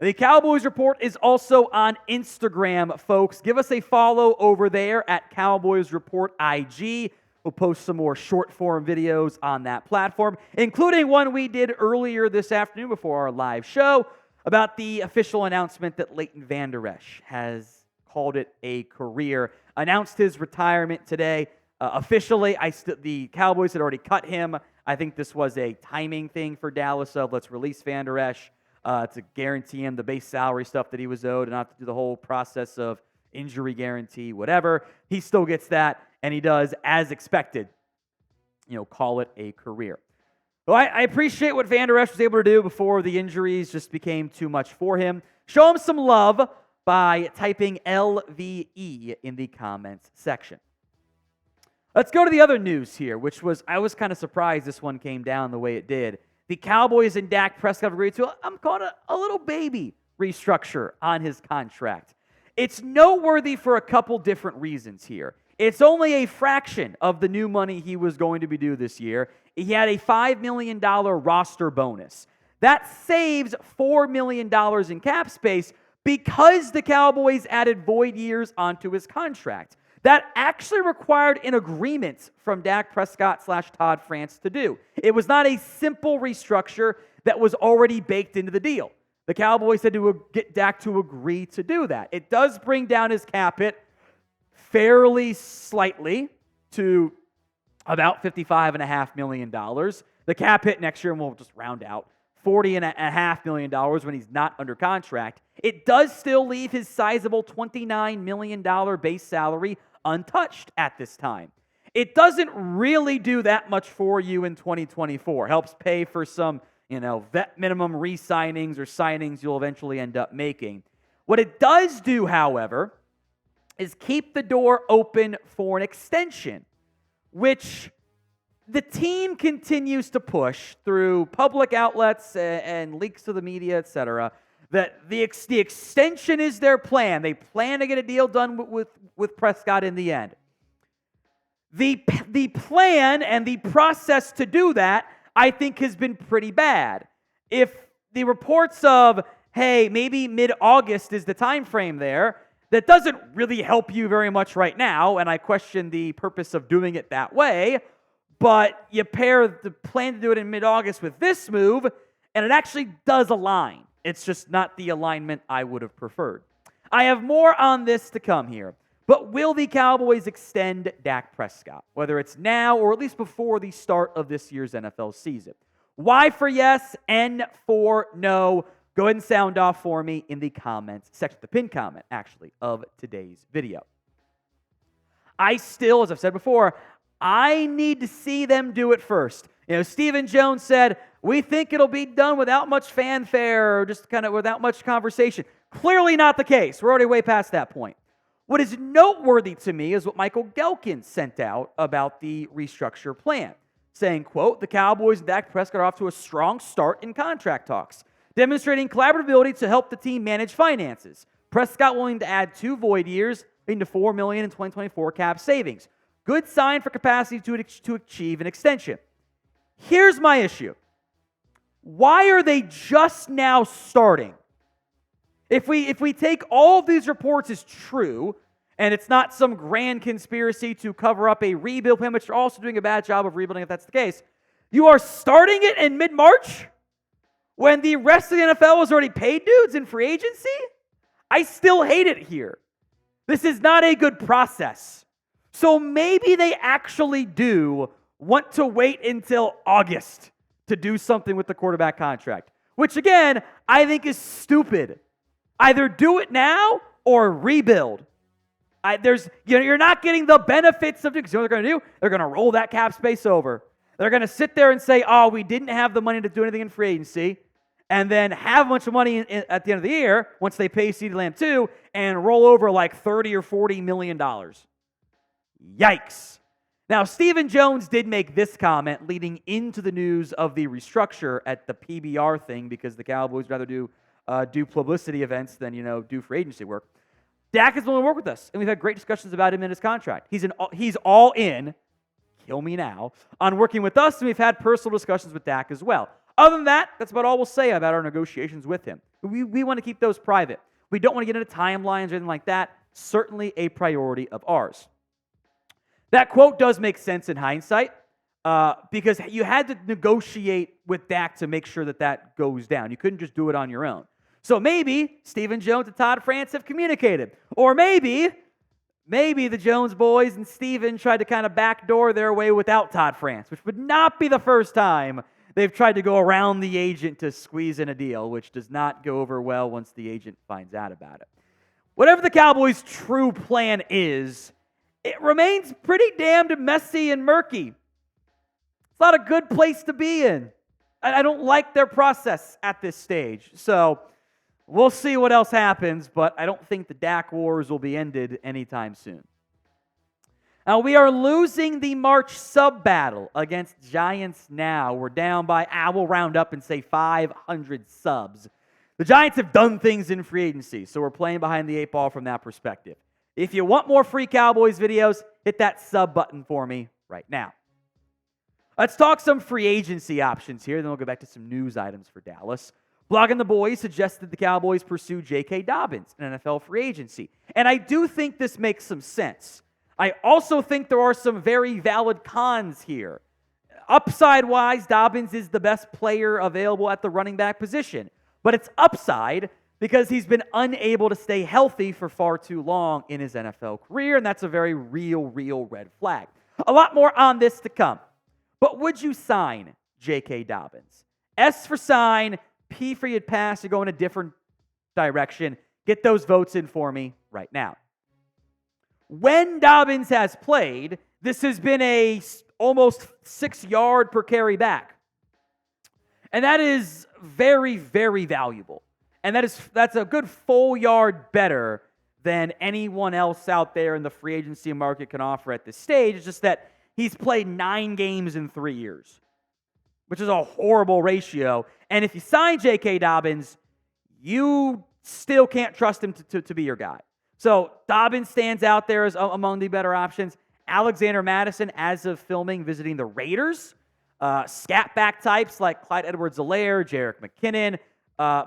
The Cowboys Report is also on Instagram, folks. Give us a follow over there at Cowboys Report IG. We'll post some more short-form videos on that platform, including one we did earlier this afternoon before our live show about the official announcement that Leighton Vander Esch has called it a career, announced his retirement today. Officially, the Cowboys had already cut him. I think this was a timing thing for Dallas of let's release Vander Esch to guarantee him the base salary stuff that he was owed and not to do the whole process of injury guarantee, whatever. He still gets that, and he does, as expected, call it a career. Well, I appreciate what Vander Esch was able to do before the injuries just became too much for him. Show him some love by typing LVE in the comments section. Let's go to the other news here, which I was kind of surprised this one came down the way it did. The Cowboys and Dak Prescott agreed to, I'm calling it a little baby restructure on his contract. It's noteworthy for a couple different reasons here. It's only a fraction of the new money he was going to be due this year. He had a $5 million roster bonus. That saves $4 million in cap space because the Cowboys added void years onto his contract. That actually required an agreement from Dak Prescott / Todd France to do. It was not a simple restructure that was already baked into the deal. The Cowboys had to get Dak to agree to do that. It does bring down his cap hit fairly slightly to about $55.5 million. The cap hit next year, and we'll just round out, $40.5 million when he's not under contract. It does still leave his sizable $29 million base salary untouched at this time. It doesn't really do that much for you in 2024. Helps pay for some, vet minimum re-signings or signings you'll eventually end up making. What it does do, however, is keep the door open for an extension, which the team continues to push through public outlets and leaks to the media, etc., that the extension is their plan. They plan to get a deal done with Prescott in the end. The plan and the process to do that, I think, has been pretty bad. If the reports of, hey, maybe mid-August is the time frame there, that doesn't really help you very much right now, and I question the purpose of doing it that way, but you pair the plan to do it in mid-August with this move, and it actually does align. It's just not the alignment I would have preferred. I have more on this to come here, but will the Cowboys extend Dak Prescott, whether it's now or at least before the start of this year's NFL season? Y for yes, N for no. Go ahead and sound off for me in the comments section, the pinned comment, actually, of today's video. I still, as I've said before, I need to see them do it first. Stephen Jones said, we think it'll be done without much fanfare or just kind of without much conversation. Clearly not the case. We're already way past that point. What is noteworthy to me is what Michael Gelkin sent out about the restructure plan, saying, quote, the Cowboys and Dak Prescott are off to a strong start in contract talks, demonstrating collaborative to help the team manage finances. Prescott willing to add 2 void years, leading to $4 million in 2024 cap savings. Good sign for capacity to achieve an extension. Here's my issue. Why are they just now starting? If we take all of these reports as true, and it's not some grand conspiracy to cover up a rebuild plan, which you're also doing a bad job of rebuilding if that's the case, you are starting it in mid-March when the rest of the NFL has already paid dudes in free agency? I still hate it here. This is not a good process. So maybe they actually do want to wait until August to do something with the quarterback contract, which again, I think is stupid. Either do it now or rebuild. You're not getting the benefits of it, because you know what they're going to do? They're going to roll that cap space over. They're going to sit there and say, oh, we didn't have the money to do anything in free agency, and then have a bunch of money at the end of the year, once they pay CeeDee Lamb too, and roll over like $30 or $40 million. Yikes. Now, Stephen Jones did make this comment leading into the news of the restructure at the PBR thing, because the Cowboys rather do publicity events than, do free agency work. Dak is willing to work with us, and we've had great discussions about him in his contract. He's all in, kill me now, on working with us, and we've had personal discussions with Dak as well. Other than that, that's about all we'll say about our negotiations with him. We want to keep those private. We don't want to get into timelines or anything like that. Certainly a priority of ours. That quote does make sense in hindsight because you had to negotiate with Dak to make sure that that goes down. You couldn't just do it on your own. So maybe Stephen Jones and Todd France have communicated. Or maybe the Jones boys and Stephen tried to kind of backdoor their way without Todd France, which would not be the first time they've tried to go around the agent to squeeze in a deal, which does not go over well once the agent finds out about it. Whatever the Cowboys' true plan is, it remains pretty damned messy and murky. It's not a good place to be in. I don't like their process at this stage. So we'll see what else happens, but I don't think the Dak wars will be ended anytime soon. Now, we are losing the March sub-battle against Giants now. We're down by, we'll round up and say 500 subs. The Giants have done things in free agency, so we're playing behind the eight ball from that perspective. If you want more free Cowboys videos, hit that sub button for me right now. Let's talk some free agency options here, then we'll go back to some news items for Dallas. Blogging the Boys suggested the Cowboys pursue J.K. Dobbins in NFL free agency. And I do think this makes some sense. I also think there are some very valid cons here. Upside-wise, Dobbins is the best player available at the running back position. But it's upside because he's been unable to stay healthy for far too long in his NFL career, and that's a very real red flag. A lot more on this to come. But would you sign J.K. Dobbins? S for sign, P for you'd pass, to go in a different direction. Get those votes in for me right now. When Dobbins has played, this has been a almost 6-yard per carry back. And that is very valuable. And that's a good full yard better than anyone else out there in the free agency market can offer at this stage. It's just that he's played 9 games in 3 years, which is a horrible ratio. And if you sign J.K. Dobbins, you still can't trust him to be your guy. So Dobbins stands out there as among the better options. Alexander Mattison, as of filming, visiting the Raiders. Scat back types like Clyde Edwards-Helaire, Jerick McKinnon.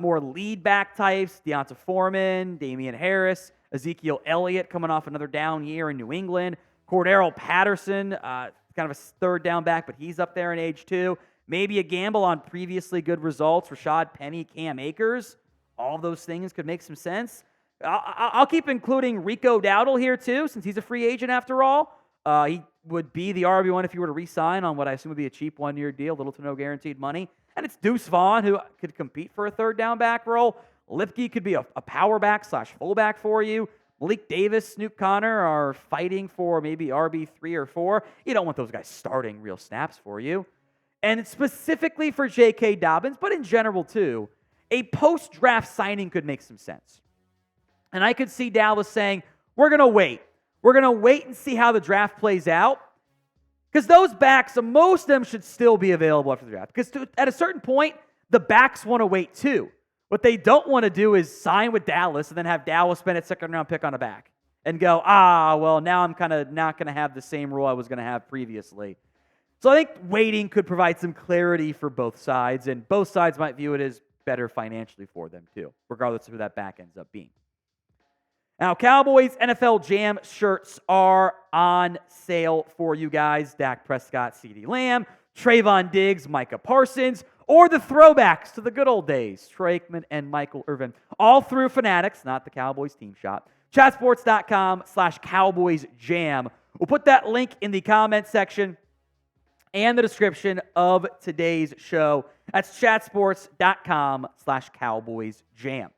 More lead back types, Deonta Foreman, Damian Harris, Ezekiel Elliott coming off another down year in New England. Cordero Patterson, kind of a third down back, but he's up there in age too. Maybe a gamble on previously good results, Rashad Penny, Cam Akers. All of those things could make some sense. I'll keep including Rico Dowdle here too, since he's a free agent after all. He would be the RB1 if you were to re-sign on what I assume would be a cheap 1-year deal, little to no guaranteed money. And it's Deuce Vaughn, who could compete for a third down back role. Lipke could be a power back / fullback for you. Malik Davis, Snoop Connor are fighting for maybe RB3 or 4. You don't want those guys starting real snaps for you. And specifically for J.K. Dobbins, but in general too, a post-draft signing could make some sense. And I could see Dallas saying, we're going to wait. We're going to wait and see how the draft plays out. Because those backs, most of them should still be available after the draft. Because at a certain point, the backs want to wait too. What they don't want to do is sign with Dallas and then have Dallas spend a second-round pick on a back and go, well, now I'm kind of not going to have the same role I was going to have previously. So I think waiting could provide some clarity for both sides, and both sides might view it as better financially for them too, regardless of who that back ends up being. Now, Cowboys NFL Jam shirts are on sale for you guys. Dak Prescott, CeeDee Lamb, Trayvon Diggs, Micah Parsons, or the throwbacks to the good old days, Troy Aikman and Michael Irvin, all through Fanatics, not the Cowboys team shop. Chatsports.com/CowboysJam. We'll put that link in the comment section and the description of today's show. That's chatsports.com/CowboysJam.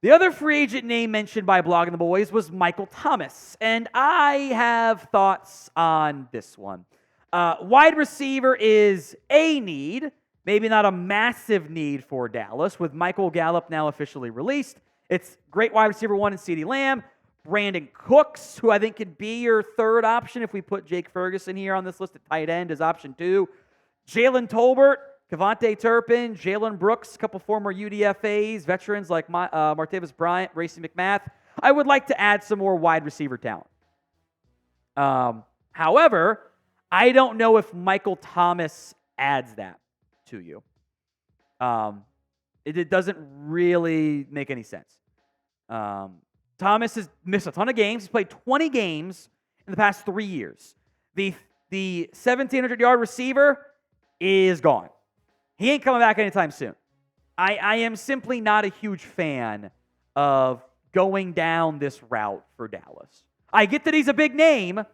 The other free agent name mentioned by Blogging the Boys was Michael Thomas, and I have thoughts on this one. Wide receiver is a need, maybe not a massive need for Dallas, with Michael Gallup now officially released. It's great wide receiver 1 in CeeDee Lamb, Brandon Cooks, who I think could be your third option if we put Jake Ferguson here on this list at tight end as option 2. Jalen Tolbert, Kevontae Turpin, Jalen Brooks, a couple former UDFAs, veterans like Martavis Bryant, Racey McMath. I would like to add some more wide receiver talent. However, I don't know if Michael Thomas adds that to you. It doesn't really make any sense. Thomas has missed a ton of games. He's played 20 games in the past 3 years. The 1,700-yard receiver is gone. He ain't coming back anytime soon. I am simply not a huge fan of going down this route for Dallas. I get that he's a big name,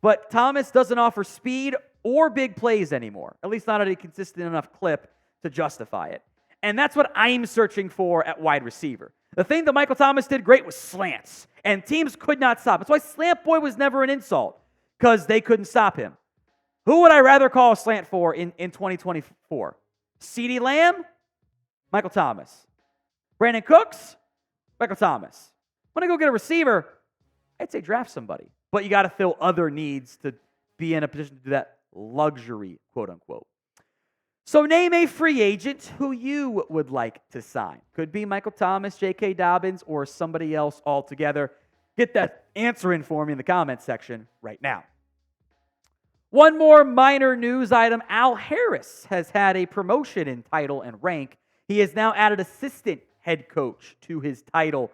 but Thomas doesn't offer speed or big plays anymore, at least not at a consistent enough clip to justify it. And that's what I'm searching for at wide receiver. The thing that Michael Thomas did great was slants, and teams could not stop. That's why Slant Boy was never an insult, because they couldn't stop him. Who would I rather call a slant for in 2024? CeeDee Lamb? Michael Thomas. Brandon Cooks? Michael Thomas. When I go get a receiver, I'd say draft somebody. But you got to fill other needs to be in a position to do that luxury, quote unquote. So name a free agent who you would like to sign. Could be Michael Thomas, J.K. Dobbins, or somebody else altogether. Get that answer in for me in the comments section right now. One more minor news item. Al Harris has had a promotion in title and rank. He has now added assistant head coach to his title,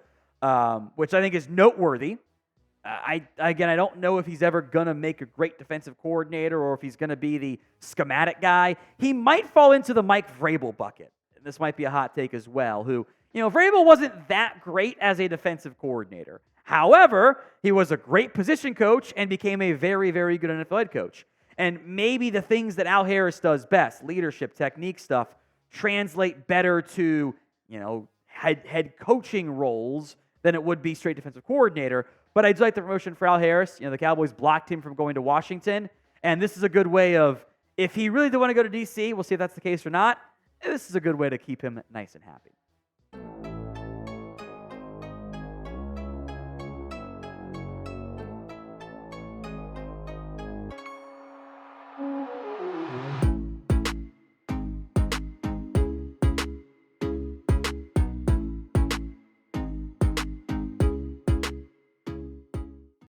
which I think is noteworthy. I don't know if he's ever going to make a great defensive coordinator or if he's going to be the schematic guy. He might fall into the Mike Vrabel bucket. And this might be a hot take as well, who, Vrabel wasn't that great as a defensive coordinator. However, he was a great position coach and became a very, very good NFL head coach. And maybe the things that Al Harris does best, leadership, technique stuff, translate better to, head coaching roles than it would be straight defensive coordinator. But I do like the promotion for Al Harris. The Cowboys blocked him from going to Washington. And this is a good way of, if he really did want to go to D.C., we'll see if that's the case or not. This is a good way to keep him nice and happy.